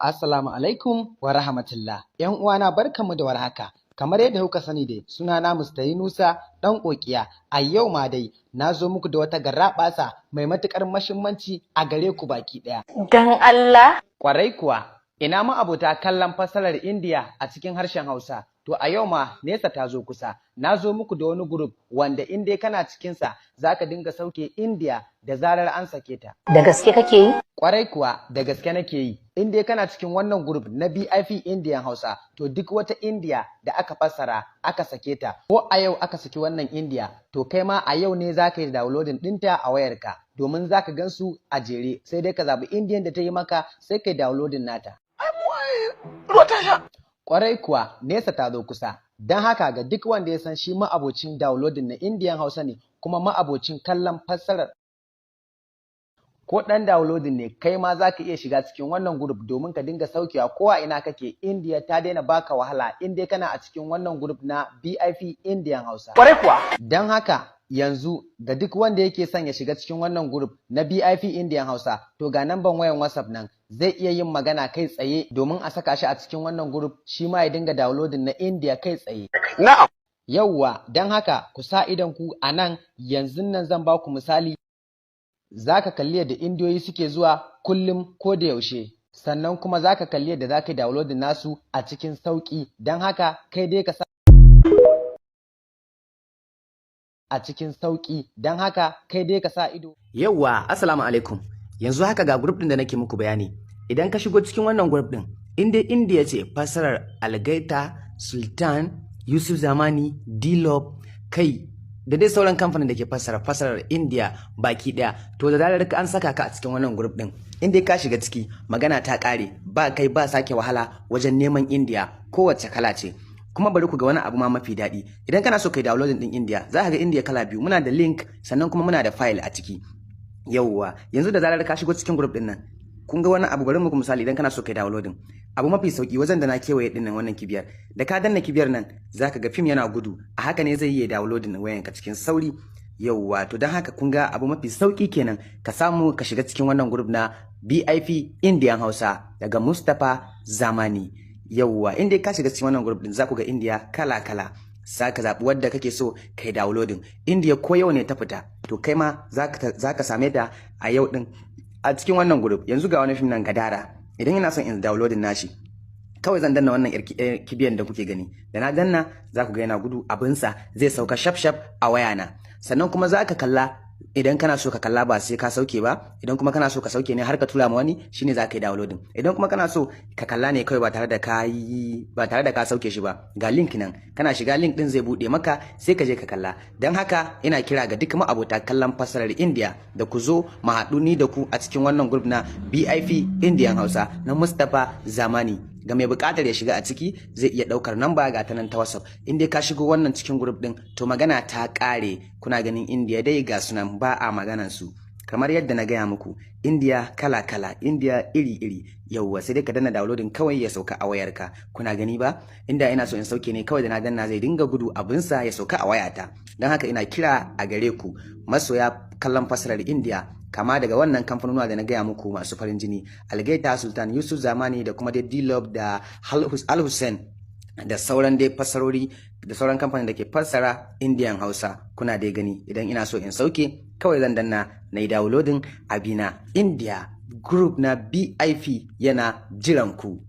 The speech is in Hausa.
Assalamu alaikum wa rahmatullah. ‘Yan uwana barkanmu da warhaka. Kamar yadda kuka sani dai, sunana Mr. Yunusa ɗan ƙoƙiya. A yau ma dai na zo muku da wata garraɓasa mai matuƙar muhimmanci a gare ku baki ɗaya. Dan Allah? Ƙwarai kuwa, ina ma abota kallon fassarar Indiya a cikin harshen Hausa. To a yau ma nesa ta zo kusa. Na zo muku da wani group wanda in dai kana cikinsa za ka dinga sauke Indiya da zarar an sake ta. Da gaske kake yi? Kwarai kuwa da gaske nake yi. In dai kana cikin wannan group na BIP Indian Hausa, to duk wata Indiya da aka fassara aka sake ta, ko a yau aka saki wannan Indiya, to kai ma a yau ne za ka yi downloading ɗinta a wayarka, domin za ka gansu a jere, sai dai ka zaɓi Indiyan da ta yi maka sai ka yi downloading nata. Kwarai kuwa nesa ta zo kusa. Don haka ga duk wanda ya san shi ma'abocin downloading na Indian Hausa ne, kuma ma'abocin kallon fassarar ko ɗan downloading ne, kai ma za ka iya shiga cikin wannan group domin ka dinga saukewa ko a ina kake. Indiya ta daina baka wahala in dai kana a cikin wannan group na BIP Indian Hausa. Kwarai kuwa. Don haka yanzu ga duk wanda yake son ya shiga cikin wannan group na BIP Indian Hausa, to ga namban wayan WhatsApp nan zai iya yin magana kai tsaye domin a saka shi a cikin wannan group, shi ma ya dinga downloading na Indiya kai tsaye. Na'am. Yauwa, don haka ku sa idan ku a nan yanzu nan zan ba ku misali. Za ka kalli yadda indiyoyi suke zuwa kullum ko da yaushe, sannan kuma za ka kalli yadda za ka yi downloading nasu a cikin sauƙi. Don haka kai dai ka sa a cikin sauƙi, don haka kai dai ka sa ido. Yauwa, assalamu alaikum. Yanzu haka ga group din da nake muku bayani. Idan ka shigo cikin wannan group din, in dai Indiya ce fassarar Algaita, Sultan, Yusuf Zamani, D-Love, kai da dai sauran kamfanin da ke fassarar Indiya baki daya, to da zarar ka an saka ka a cikin wannan group din, in dai ka shiga ciki magana ta kare, ba kai ba sake wahala wajen neman Indiya kowace kala ce. Kuma bari ku ga wani abu ma mafi daɗi. Idan kana so kai downloading din Indiya, za ka ga Indiya kala biyu, muna da link sannan kuma muna da file a ciki. Yauwa, yanzu da zarar ka shigo cikin group din nan, kun ga wani abu, bari muku misali. Idan kana so kai downloading, abu mafi sauki wajen da na kewaye din nan, wannan kibiyar da ka danna kibiyar nan, zaka ga film yana gudu, a haka ne zai yi downloading wayanka cikin sauri. Yauwa, to don haka kun ga abu mafi sauki kenan ka samu ka shiga cikin wannan group na BIP Indian Hausa daga Mustapha Zamani. Yauwa, inda ka shiga cikin wannan group din, za ku ga Indiya kala kala, za ka zaɓi wadda kake so kai downloading. Indiya ko yau ne ta fita, to kai ma za ka same ta a yau din a cikin wannan group. Yanzu ga wani film nan Gadara, idan ina son in downloading nashi, kawai zan danna wannan kibiyan da kuke gani. Da na danna, za ku ga yana gudu abinsa, zai sauka shaf a wayana. Sannan kuma za ka kalla, idan kana so ka kalla ba sai ka sauke ba, idan kuma kana so ka sauke ne har ka tura ma wani, shine za ka yi downloading. Idan kuma kana so ka kalla ne kawai ba tare da ka sauke shi ba, ga link nan, kana shiga link din zai bude maka, sai ka je ka kalla. Dan haka ina kira ga duk ma'abota kallon fassarar Indiya da ku zo mu haɗu ni da ku a cikin wannan group na BIP Indian Hausa na Mustapha Zamani. Ga mai buƙatar ya shiga a ciki, zai iya ɗaukar namba ga ta nan ta WhatsApp. In dai ka shigo wannan cikin group ɗin, to magana ta ƙare. Kuna ganin Indiya dai ga sunan ba a maganan su. Kamar yadda na gaya muku, Indiya kala kala, Indiya iri iri. Yauwa, sai dai ka danna downloading kawai ya sauka a wayarka. Kuna gani ba? Inda ina so in sauke ne, kawai da na danna zai dinga gudu abinsa ya sauka a wayata. Don haka ina kira a gare ku masoya kallon fassarar Indiya, kama daga wannan kamfanonuwa da na gaya muku masu farin jini, Algaita, Sultan, Yusuf Zamani da kuma dai D-Love da Al Hussein da sauran dai fassarori da sauran kamfanin da ke fassara Indian Hausa. Kuna dai gani, idan ina so in sauke, kawai zan danna na yi downloading abina. India group na BIP yana jiran ku.